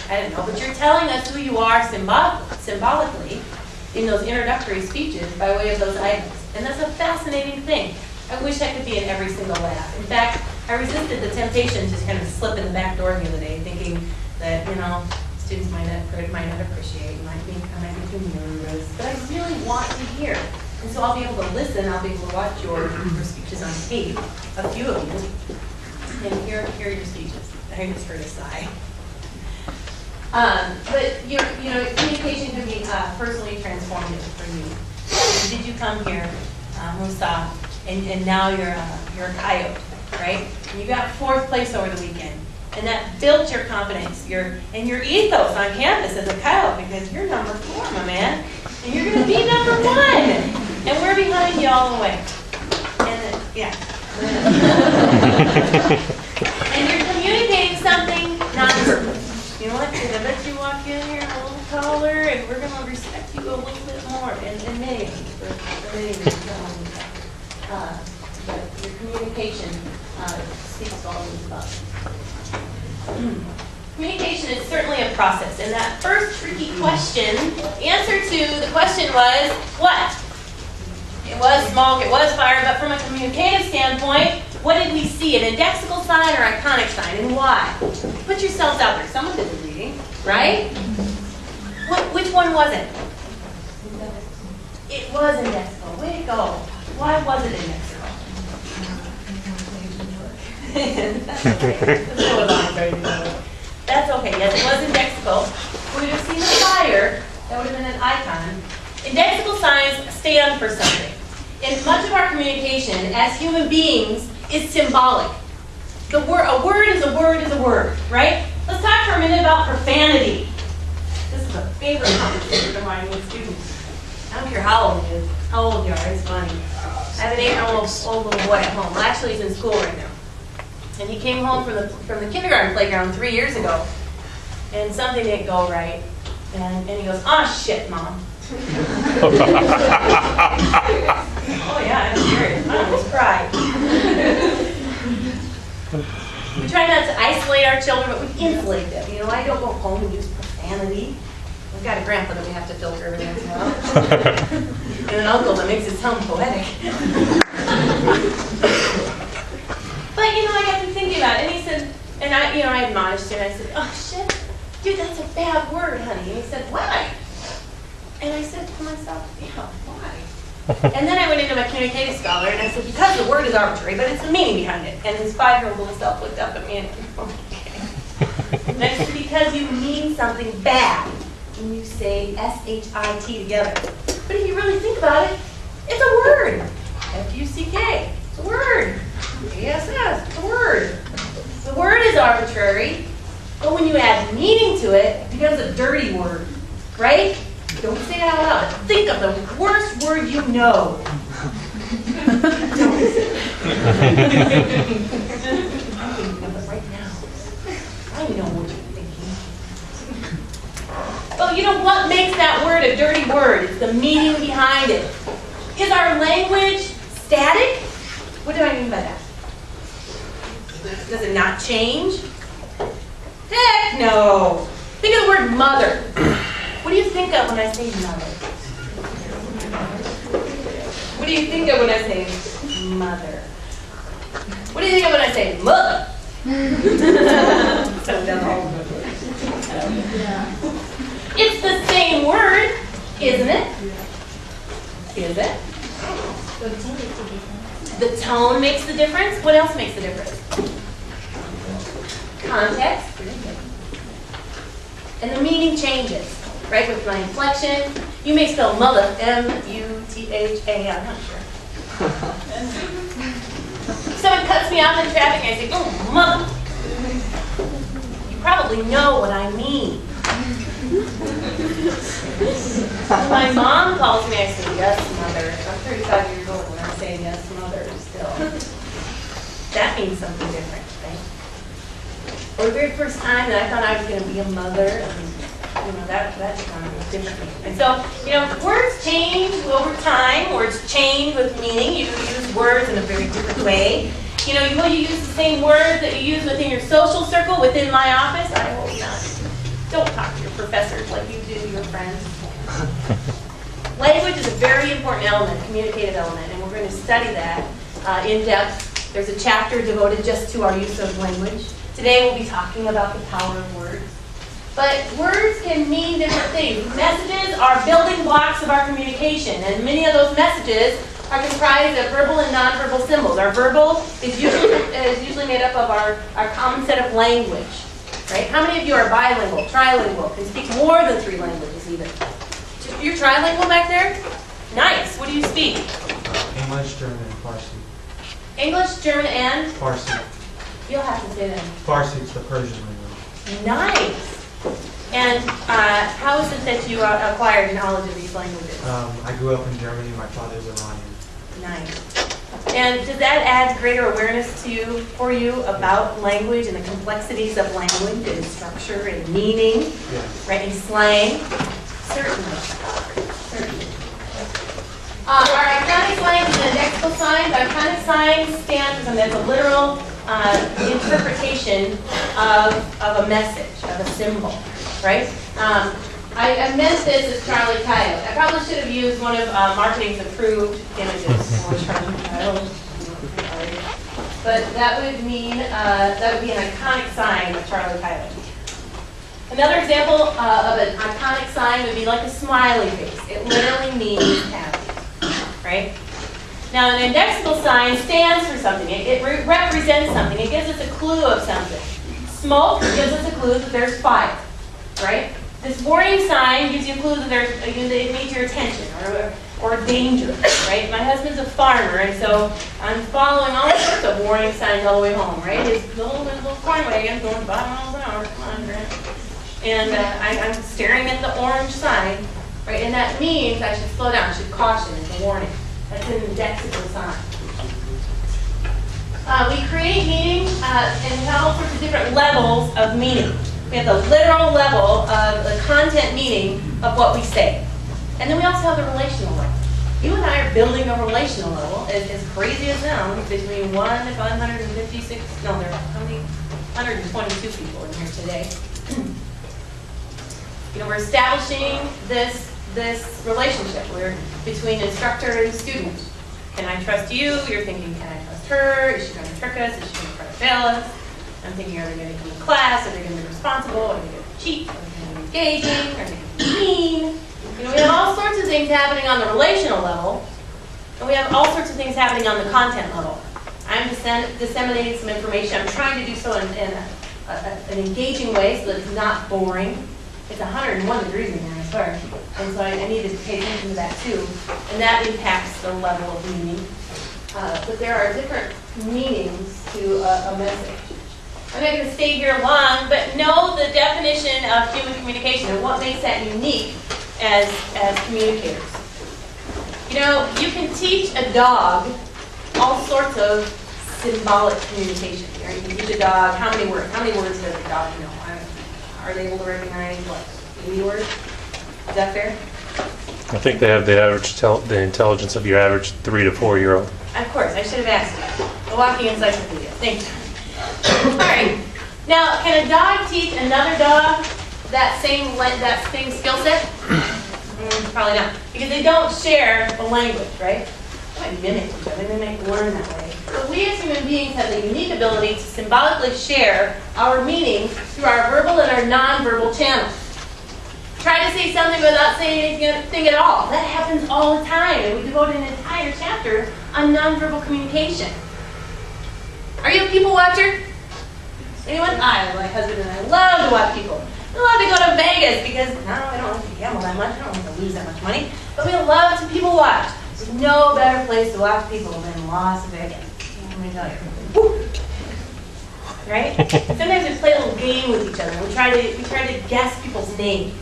I don't know, but you're telling us who you are symbolically in those introductory speeches by way of those items. And that's a fascinating thing. I wish I could be in every single lab. In fact, I resisted the temptation to kind of slip in the back door the other day, thinking that, students might not appreciate, might think I might be too nervous, but I really want to hear. And so I'll be able to listen, I'll be able to watch your speeches on tape, a few of you, and hear your speeches. I just heard a sigh. But communication can be personally transformative for you. Did you come here, Musa, and now you're a coyote, right? And you got 4th place over the weekend, and that built your confidence, your ethos on campus as a coyote, because you're number 4, my man, and you're going to be number 1, and we're behind you all the way. And and you're communicating something non-verbal. You know what? I bet you walk in here a little taller, and we're going to respect you a little bit more. And maybe, but your communication speaks volumes about it. Communication is certainly a process. And that first tricky question, the answer to the question was what? It was smoke, it was fire, but from a communicative standpoint, what did we see? An indexical sign or iconic sign, and why? Put yourselves out there. Someone did the reading, right? Which one was it? It was indexical. Way to go. Why was it indexical? That's okay. Yes, it was indexical. We would have seen a fire. That would have been an icon. Indexical signs stand for something. In much of our communication, as human beings, is symbolic. A word is a word is a word, right? Let's talk for a minute about profanity. This is a favorite conversation of mine with students. I don't care how old you are, it's funny. I have an 8-year-old little boy at home. Well, actually, he's in school right now. And he came home from the kindergarten playground 3 years ago, and something didn't go right. And he goes, "Oh shit, Mom." Oh yeah, I'm serious. I almost cried. We try not to isolate our children, but we insulate them. I don't go home and use profanity. We've got a grandpa that we have to filter every once in a while. And an uncle that makes it sound poetic. But I got to thinking about it, and he said, and I admonished him, and I said, "Oh shit, dude, that's a bad word, honey." And he said, "Why?" And I said to myself, "Yeah, why?" And then I went into my communicative scholar, and I said, "Because the word is arbitrary, but it's the meaning behind it." And his 5-year-old little self looked up at me and okay. And I said, "Because you mean something bad when you say S-H-I-T together. But if you really think about it, it's a word. F-U-C-K. It's a word. A-S-S. It's a word. The word is arbitrary, but when you add meaning to it, it becomes a dirty word, right? Don't say it out loud. Think of the worst word you know. Right now. I know what you're thinking. Well, what makes that word a dirty word? It's the meaning behind it. Is our language static? What do I mean by that? Does it not change? Heck no. Think of the word mother. What do you think of when I say mother? What do you think of when I say mother? What do you think of when I say mother? It's the same word, isn't it? Is it? The tone makes the difference. What else makes the difference? Context. And the meaning changes, right? With my inflection, you may spell mother, M-U-T-H-A, I'm not sure. Someone cuts me off in traffic and I say, "Oh, mother." You probably know what I mean. When my mom calls me, I say, "Yes, mother." I'm 35 years old when I'm saying yes, mother, still. That means something different, right? Or the very first time that I thought I was going to be a mother, that differently. And so, words change over time. Words change with meaning. You use words in a very different way. Will you use the same words that you use within your social circle, within my office? I hope not. Don't talk to your professors like you do your friends. Language is a very important element, communicative element, and we're going to study that in depth. There's a chapter devoted just to our use of language. Today we'll be talking about the power of words. But words can mean different things. Messages are building blocks of our communication, and many of those messages are comprised of verbal and nonverbal symbols. Our verbal is usually made up of our common set of language. Right? How many of you are bilingual, trilingual, can speak more than 3 languages even? You're trilingual back there? Nice. What do you speak? English, German, and Farsi. English, German, and? Farsi. You'll have to say that. Farsi is the Persian language. Nice. And how is it that you acquired knowledge of these languages? I grew up in Germany. My father's Iranian. Nice. And does that add greater awareness for you about language and the complexities of language and structure and meaning? Yes. Right, and slang? Certainly. Certainly. Our iconic signs and lexical signs. Iconic signs stand for something that's a literal interpretation of a message, of a symbol, right? I meant this as Charlie Coyote. I probably should have used one of marketing's approved images for Charlie Coyote. But that would mean, that would be an iconic sign of Charlie Coyote. Another example of an iconic sign would be like a smiley face. It literally means happy, right? Now, an indexical sign stands for something. It represents something. It gives us a clue of something. Smoke gives us a clue that there's fire, right? This warning sign gives you a clue that it needs your attention or danger, right? My husband's a farmer, and so I'm following all sorts of warning signs all the way home, right? His little corn wagon going 5 miles an hour. Come on, Grant. And I'm staring at the orange sign, right? And that means I should slow down, I should caution. It's a warning. That's an indexical sign. We create meaning, and we have all sorts of different levels of meaning. We have the literal level of the content meaning of what we say. And then we also have the relational level. You and I are building a relational level, as crazy as sounds, between 1 and 156, no, there are how many? 122 people in here today. You know, we're establishing this relationship between instructor and student. Can I trust you? You're thinking, can I trust her? Is she going to trick us? Is she going to try to fail us? I'm thinking, are they going to come to class? Are they going to be responsible? Are they going to cheat? Are they going to be engaging? Are they going to be mean? You know, we have all sorts of things happening on the relational level, and we have all sorts of things happening on the content level. I'm disseminating some information. I'm trying to do so in an engaging way so that it's not boring. It's 101 degrees in here, I swear. And so I needed to pay attention to that too. And that impacts the level of meaning. But there are different meanings to a message. I'm not going to stay here long, but know the definition of human communication and what makes that unique as communicators. You know, you can teach a dog all sorts of symbolic communication. Right? You can teach a dog how many words? How many words does a dog know? Are they able to recognize, what, 80 words? Is that fair? I think they have the intelligence of your average 3 to 4 year old. Of course, I should have asked you. A walking encyclopedia. Thank you. All right. Now, can a dog teach another dog that same skill set? Probably not, because they don't share the language, right? They might mimic each other. They might learn that way. But we as human beings have the unique ability to symbolically share our meaning through our verbal and our nonverbal channels. Try to say something without saying anything at all. That happens all the time, and we devote an entire chapter on nonverbal communication. Are you a people watcher? Anyone? My husband and I love to watch people. We love to go to Vegas because, no, I don't like to gamble that much. I don't like to lose that much money. But we love to people watch. There's no better place to watch people than Las Vegas. Let me tell you. Woo. Right? Sometimes we play a little game with each other. We try to guess people's names.